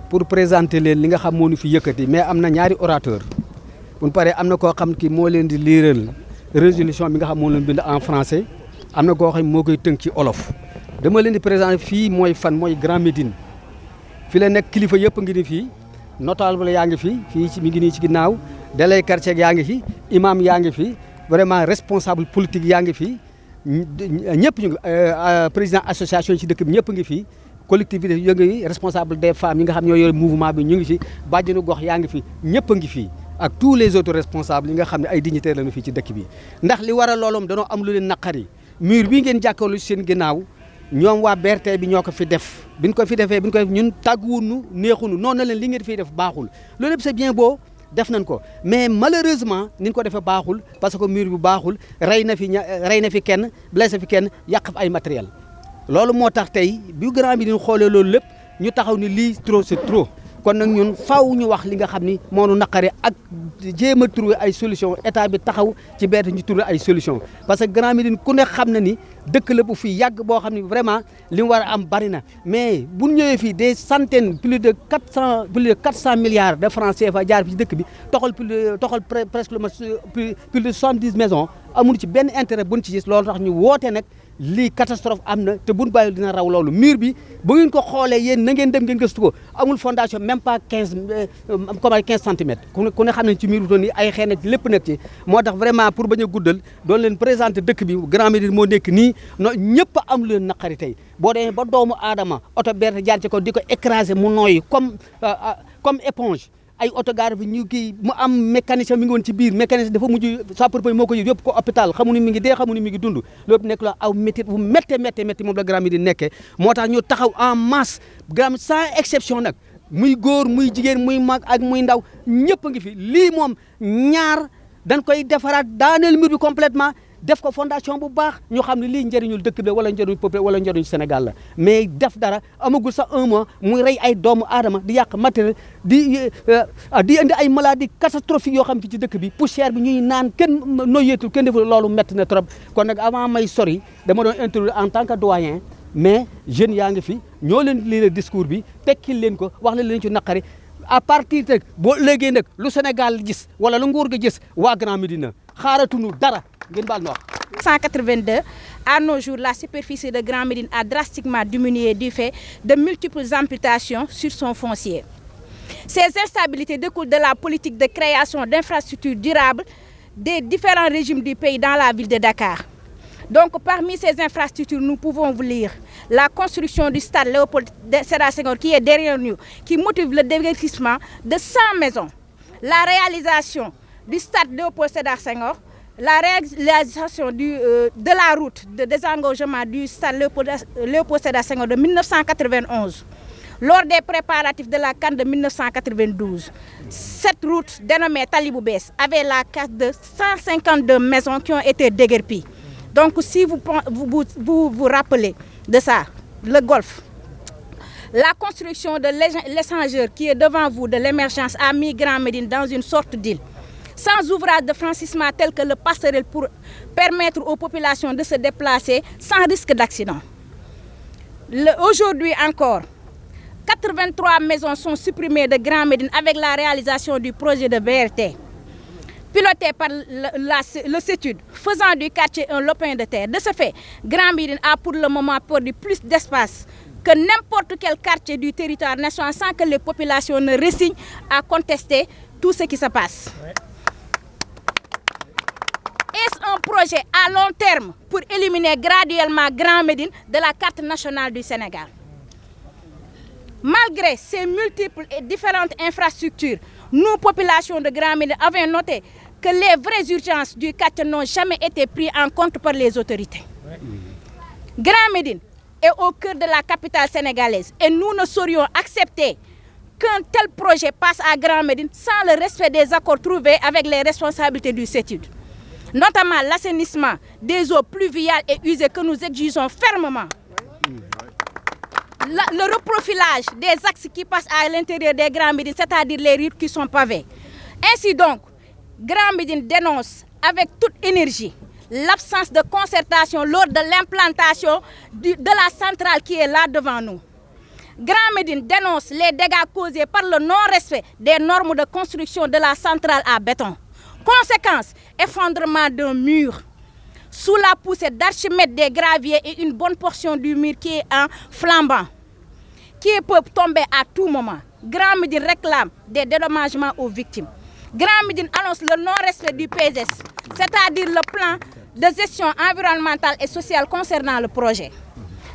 pour présenter leen li nga xam moo ñu fi yëkkati mais am na ñaari orateur bu ñu paree am na koo xam ki moo leen di liiral résolution bi nga xam moo leen bind en français am na koo xam moo koy tënk ci olof dama leen di présenter fii mooy fan mooy Grand Médine fi la nekk kilifa yëpp ngi ni fii notable yaa ngi fi fii ci mi ngi nii ci ginnaaw délégué quartier yaa ngi fi imam yaa ngi fi vraiment responsable politique yaa ngi fi ñëpp ñu ngi président association yi ci dëkk bi ñëpp ngi fi collectivité yo ngi responsable des femmes yi nga xam ñoo yore mouvement bi ñu ngi fi bàjjenu gox yaa ngi fi ñëpp a ngi fi ak tous les autres responsables yi nga xam ne ay dignitaires lañu fii ci dëkk bi ndax li waral loolum danoo am lu leen naqari mur bii ngeen jàkkaarloo seen ginnaaw ñoom waa BRT bi ñoo ko fi def biñ ko fi defee biñ ko def ñun tàgguwunu neexunu noonu na leen li ngeen fiy def baaxul loolu yëpp c'est bien beau def nañ ko mais malheureusement ni ñu ko defee baaxul parce que mur bi baaxul rey na fi kenn blessé fi kenn yàq fa ay matériel loolu moo tax tey bi Grand Médine xoolee loolu lépp ñu taxaw ni lii trop c'est trop kon nag ñun faaw ñu wax li nga xam ni moo nu naqari ak jéem a trouver ay solution état bi taxaw ci BRT ñu trouver ay solution parce que Grand Médine ku ne xam na ni dëkk la bu fi yàgg boo xam ni vraiment li mu war a am bari na mais bu ñëwee fii des centaines plus de 400 milliards de francs CFA jaar fi ci dëkk bi toxal presque plus de 70 maisons amul ci benn intérêt buñ ci gis loolu tax ñu woote nag lii catastrophe am na te buñ bàyyi dina raw loolu mur bi bu ngeen ko xoolee yéen na ngeen dem ngeen gëstu ko amul fondation même pas 15 centimètres ku ne xam ne ci mur bi toon ni ay xeer nekk ci lépp nekk ci moo tax vraiment pour bañ a guddal doon leen présenter dëkk bi Grand Médine moo nekk nii no ñëpp am leen naqari tey boo demee ba doomu aadama oto BRT jaar ci ko di ko écraser mu nooyi comme éponge ay autogare bi ñu kii mu am mécanicien mi ngi woon ci biir mécanicien dafa mujj sapeur-pompier moo ko yóbbu ko hôpital xamu ni mi ngi dee xamu ni mi ngi dund loolu nekk la aw métti bu métti moom la Grand Médine nekkee moo tax ñu taxaw en masse Grand sans exception nag muy góor muy jigéen muy mag ak muy ndaw ñëpp a ngi fi lii moom ñaar dañ koy defaraat daaneel mur bi complètement def ko fondation bu baax ñu xam ne lii njëriñul dëkk bi wala njëriñu peuple wala njëriñu Sénégal la mais def dara amagul sax un mois muy rey ay doomu aadama di yàq matériel di indi ay maladies catastrophiques yoo xam fi ci dëkk bi poussière bi ñuy naan kenn noyyeetul kenn deful loolu métti na trop kon nag avant may sori dama doon intervenir en tant que doyen mais jeunes yaa ngi fi ñoo leen lire discours bi tekkil leen ko wax leen ci naqari à partir de boo léegi nag lu Sénégal gis wala lu nguur ga gis waa Grand Médine xaaratunu dara ngeen baal ma wax. 1982 à nos jours la superficie de Grand Médine a drastiquement diminué du fait de multiples amputations sur son foncier. Ces instabilités découlent de la politique de création d'infrastructures durables des différents régimes du pays dans la ville de Dakar. Donc parmi ces infrastructures, nous pouvons vous lire la construction du stade Léopold Sédar Senghor qui est derrière nous, qui motive le déguerpissement de 100 maisons. La réalisation du stade Léopold Sédar Senghor, la réalisation de la route de désengorgement du stade Léopold Sédar Senghor de 1991. Lors des préparatifs de la CAN de 1992, cette route dénommée Talibou Bess avait la carte de 152 maisons qui ont été déguerpies. Donc si vous rappelez de ça, le golfe, la construction de l'échangeur qui est devant vous de l'émergence a mis Grand Médine dans une sorte d'île, sans ouvrage de franchissement tel que le passerelle pour permettre aux populations de se déplacer sans risque d'accident. Aujourd'hui encore, 83 maisons sont supprimées de Grand Médine avec la réalisation du projet de BRT. Piloté par le CETUD, faisant du quartier un lopin de terre. De ce fait, Grand Médine a pour le moment perdu plus d'espace que n'importe quel quartier du territoire national sans que les populations ne résignent à contester tout ce qui se passe. Ouais. Est-ce un projet à long terme pour éliminer graduellement Grand Médine de la carte nationale du Sénégal? Malgré ces multiples et différentes infrastructures, nous, populations de Grand Médine, avons noté que les vraies urgences du quartier n'ont jamais été prises en compte par les autorités. Ouais. Grand Médine est au cœur de la capitale sénégalaise et nous ne saurions accepter qu'un tel projet passe à Grand Médine sans le respect des accords trouvés avec les responsabilités du CETUD, notamment l'assainissement des eaux pluviales et usées que nous exigeons fermement. Le reprofilage des axes qui passent à l'intérieur des Grands Médines, c'est-à-dire les routes qui sont pavées. Ainsi donc, Grand Médine dénonce avec toute énergie l'absence de concertation lors de l'implantation de la centrale qui est là devant nous. Grand Médine dénonce les dégâts causés par le non-respect des normes de construction de la centrale à béton. Conséquence, effondrement d'un mur sous la poussée d'Archimède des graviers et une bonne portion du mur qui est en flambant, qui peut tomber à tout moment. Grand Médine réclame des dédommagements aux victimes. Grand Médine annonce le non-respect du PSS, c'est-à-dire le plan de gestion environnementale et sociale concernant le projet.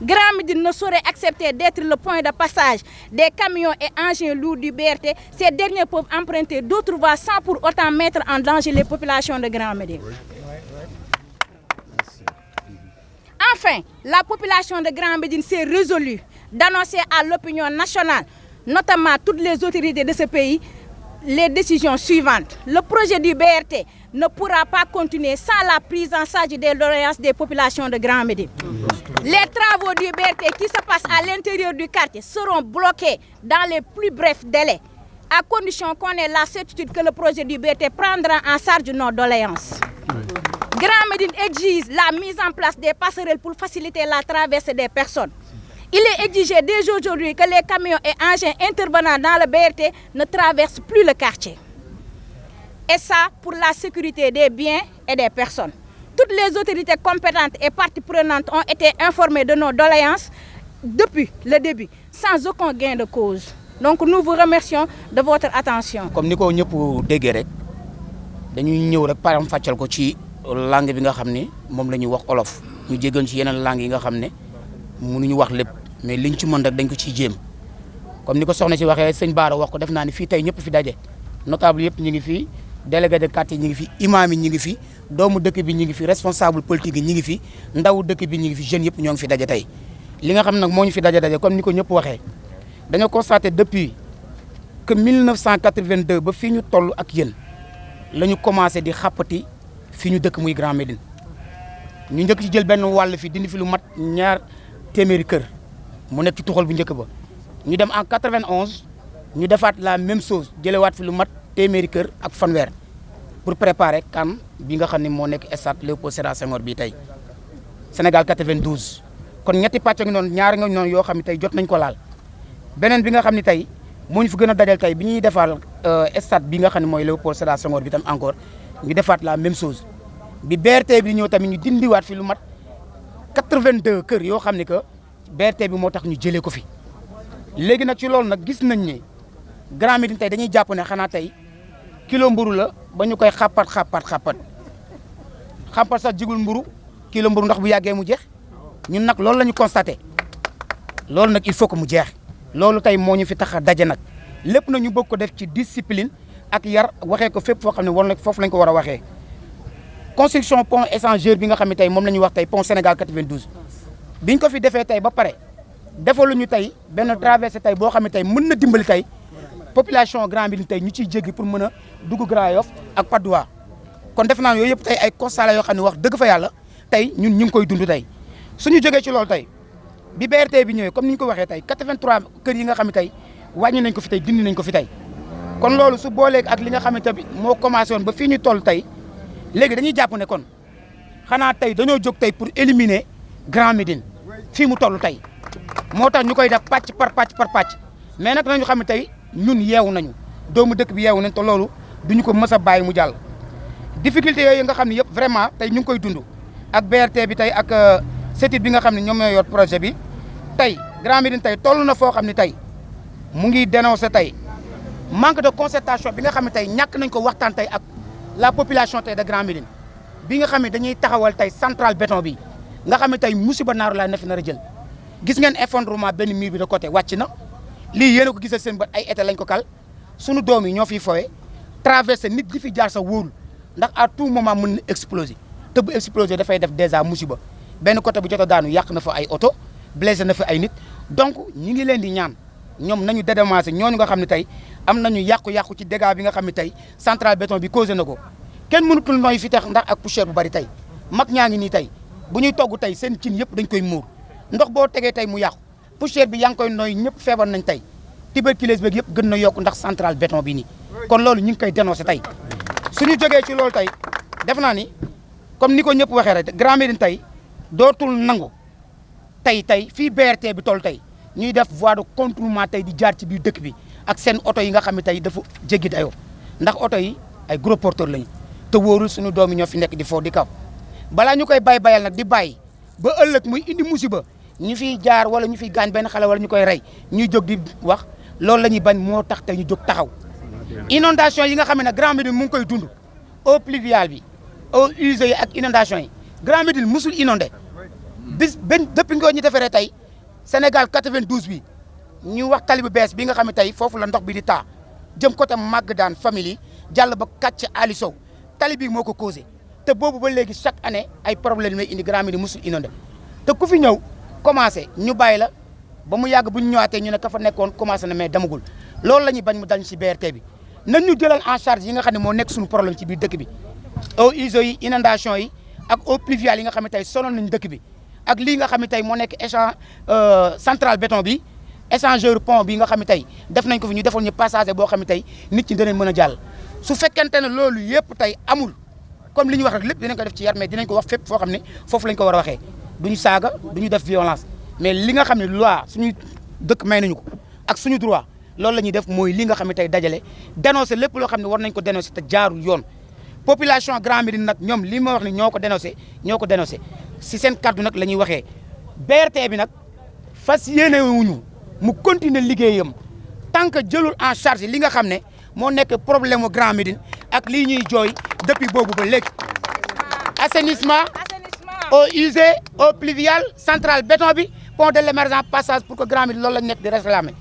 Grand Médine ne saurait accepter d'être le point de passage des camions et engins lourds du BRT. Ces derniers peuvent emprunter d'autres voies sans pour autant mettre en danger les populations de Grand Médine. Enfin, la population de Grand Médine s'est résolue d'annoncer à l'opinion nationale, notamment toutes les autorités de ce pays, les décisions suivantes. Le projet du BRT ne pourra pas continuer sans la prise en charge des doléances des populations de Grand Médine. Les travaux du BRT qui se passent à l'intérieur du quartier seront bloqués dans les plus brefs délais, à condition qu'on ait la certitude que le projet du BRT prendra en charge nos doléances. Grand Médine exige la mise en place des passerelles pour faciliter la traversée des personnes. Il est exigé dès aujourd'hui que les camions et engins intervenant dans le BRT ne traversent plus le quartier. Et ça pour la sécurité des biens et des personnes. Toutes les autorités compétentes et parties prenantes ont été informées de nos doléances depuis le début, sans aucun gain de cause. Donc nous vous remercions de votre attention. Comme ni ko ñëpp déggee rek dañuy ñëw rek param fàccal ko ci langue bi nga xam ne moom la ñuy wax olof ñu jéggoon ci yeneen langue yi nga xam ne mënuñu wax lépp mais liñ ci mën rek dañ ko ciy jéem comme ni ko soxna si waxee sëñ Baara wax ko def naa ni fii tey ñëpp fi daje notable yëpp ñu ngi fi délégué de quartier ñu ngi fi imam yi ñu ngi fi doomu dëkk bi ñu ngi fi responsable politique yi ñu ngi fi ndaw dëkk bi ñu ngi fi jeunes yëpp ñoo ngi fi daje tey li nga xam nag moo ñu fi daje comme ni ko ñëpp waxee dañoo constaté depuis que 1982 ba fii ñu toll ak yéen la ñu commencé di xàppati fi ñu dëkk muy Grand Médine ñu njëkk ci jël benn wàll fi dindi fi lu mat ñaar téeméeri kër mu nekk ci tuxal bu njëkk ba ñu dem en 91 ñu defaat la même chose jëlewaat fi lu mat téeméeri kër ak fanweer pour préparer CAN bi nga xam ne moo nekk stade Léopold Sédar Senghor bii tey Sénégal 92 kon ñetti pàcc nga noonu ñaari nga noonu yoo xam ne tey jot nañ ko laal beneen bi nga xam ne tey moo ñu fi gën a dajal tey bi ñuy defaal stade bi nga xam ne mooy Léopold Sédar Senghor bi tam encore ñu defaat la même chose bi BRT bi ñëw tamit ñu dindiwaat fi lu mat 82 kër yoo xam ne que BRT bi moo tax ñu jëlee ko fi léegi nag ci loolu nag gis nañ ne Grand Médine tey dañuy jàpp ne xanaa tey kilo mburu la ba ñu koy xàppat sax jigul mburu kilo mburu ndax bu yàggee mu jeex ñun nag loolu la ñu constaté loolu nag il faut que mu jeex loolu tey moo ñu fi tax a daje nag lépp na ñu bëgg ko def ci discipline ak yar waxee ko fépp foo xam ne war na foofu lañ ko war a waxee construction pont échangeur bi nga xam ne tey moom la ñuy wax tey pont Sénégal 92 biñ ko fi defee tey ba pare defaluñu tey benn traversée tey boo xam ne tey mën na dimbali tey population Grand Médine tey ñu ciy jéggi pour mën a dugg Grand Yoff ak Patte d'Oie kon def naa yooyu yëpp tey ay constat la yoo xam ne wax dëgg fa yàlla tey ñun ñu ngi koy dund tey suñu jógee ci loolu tey bi BRT bi ñëwee comme ni ñu ko waxee tey 83 kër yi nga xam ne tey wàññi nañ ko fi tey dindi nañ ko fi tey kon loolu su booleeg ak li nga xam ne tamit moo commencé woon ba fii ñu toll tey léegi dañuy jàpp ne kon xanaa tey dañoo jóg tey pour éliminer Grand Médine fii mu toll tey moo tax ñu koy def pàcc par pàcc mais nag nañu xam ne tey ñun yeewu nañu doomu dëkk bi yeewu nañ te loolu duñu ko mës a bàyyi mu jàll difficulté yooyu nga xam ne yëpp vraiment tey ñu ngi koy dund ak BRT bi tey ak CETUD bi nga xam ne ñoom ñoo yor projet bi tey Grand Médine tey toll na foo xam ne tey mu ngi dénoncé tey manque de concertation bi nga xam ne tey ñàkk nañ ko waxtaan tey ak la population tey de Grand Médine bi nga xam ne dañuy taxawal tey centrale béton bi nga xam ne tey musiba naaru laa na fi nar a jël gis ngeen effondrement benn mur bi de côté wàcc na lii yéen a ko gisal seen bët ay été lañ ko kal sunu doom yi ñoo fiy fooye traversé nit di fi jaar sa wóorul ndax à tout moment mën na exploser te bu exploser dafay def déjà musiba benn côté bu jot a daanu yàq na fa ay oto blessé na fa ay nit donc ñi ngi leen di ñaan ñoom nañu dédommager ñooñu nga xam ne tey am nañu yàqu-yàqu ci dégâts bi nga xam ne tey centrale béton bi causé na ko kenn mënutul nooy fi tax ndax ak poussière bu bari tey mag ñaa ngi nii tey bu ñuy togg tey seen cin yëpp dañ koy muur ndox boo tegee tey mu yàqu poussière bi yaa ngi koy nooy ñëpp feebar nañ tey tuberculose beeg yëpp gën na yokk ndax centrale béton bi nii kon loolu ñu ngi koy dénoncé tey suñu jógee ci loolu tey def naa ni comme ni ko ñëpp waxee rek Grand Médine tey dootul nangu tey fii BRT bi toll tey ñuy def voie de contournement tey di jaar ci biir dëkk bi ak seen oto yi nga xam ne tey dafa jéggi dayoo ndax oto yi ay gros porteurs lañu te wóorul suñu doom yi ñoo fi nekk di foo di kaw balaa ñu koy bayal nag di bàyyi ba ëllëg muy indi musiba ñu fiy jaar wala ñu fiy gaañ benn xale wala ñu koy rey ñuy jóg di wax loolu la ñuy bañ moo tax tey ñu jóg taxaw inondation yi nga xam ne Grand Médine mu ngi koy dund eau pluviale bi eaux usées yi ak inondation yi Grand Médine musul inondé bis benn depuis nga ñu defaree tey Sénégal 92 bi ñu wax tali bu bees bi nga xam ne tey foofu la ndox bi di taa jëm côté Magadan famille jàll ba kàcc Ali Sow tali bi moo ko causé te boobu ba léegi chaque année ay problème lay indi Grand Médine musul inondé te ku fi ñëw commencé ñu bàyyi la ba mu yàgg bu ñu ñëwaatee ñu ne ka fa nekkoon commencé na mais demagul loolu la ñuy bañ mu dal ci BRT bi nañ ñu jëlal en charge yi nga xam ne moo nekk suñu problème ci biir dëkk bi eaux usées yi inondation yi ak eaux pluviales yi nga xam ne tey sonal nañ dëkk bi ak lii nga xam ne tey moo nekk échange central béton bi échangeur pont bi nga xam ne tey def nañ ko fi ñu defal ñu passager boo xam ne tey nit ñi danañ mën a jàll su fekkente ne loolu yëpp tey amul comme li ñu wax rek lépp dinañ ko def ci yar mais dinañ ko wax fépp foo xam ne foofu lañ ko war a waxee duñu saaga duñu def violence mais li nga xam ne loi suñu dëkk may nañu ko ak suñu droit loolu la ñuy def mooy li nga xam ne tey dajale dénoncer lépp loo xam ne war nañ ko dénoncer te jaarul yoon population Grand Médine nag ñoom li ma wax ne ñoo ko dénoncé si seen kaddu nag la ñuy waxee BRT bi nag fas yéene wuñu mu continuer liggéeyam tant que jëlul en charge li nga xam ne moo nekk problème mu Grand Médine ak lii ñuy jooy depuis boobu ba léegi assainissement eaux usées eaux pluviales centrale béton bi pont de l'émergence passage pour que Grand Médine loolu lañ nekk di réclamer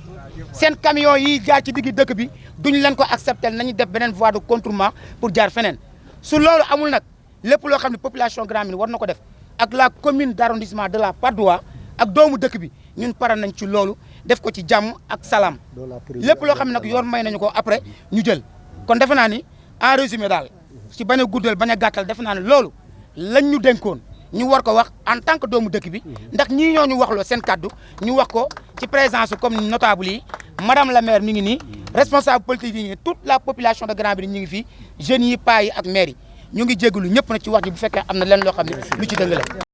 seen camion yi jaar ci diggi dëkk bi duñ leen ko accepter nañu def beneen voie de contournement pour jaar feneen su loolu amul nag lépp loo xam ne population Grand Médine war na ko def ak la commune d'arrondissement de la Patte d'Oie ak doomu dëkk bi ñun pare nañ ci loolu def ko ci jàmm ak salaam lépp loo xam ne nag yoon may nañu ko après ñu jël kon defe naa ni en résumé daal ci bañ a guddal bañ a gàttal defe naa ne loolu lañ ñu dénkoon ñu war ko wax en tant que doomu dëkk bi ndax ñii ñoo ñu waxloo seen kaddu ñu wax ko ci présence comme notable yi madame la maire mi ngi nii responsable politique yi toute la population de Grand Médine ñu ngi fii jeunes yi paa yi ak maire yi ñu ngi jégalu ñëpp na ci wax ji bu fekkee am na leen loo xam ne lu ci dëng la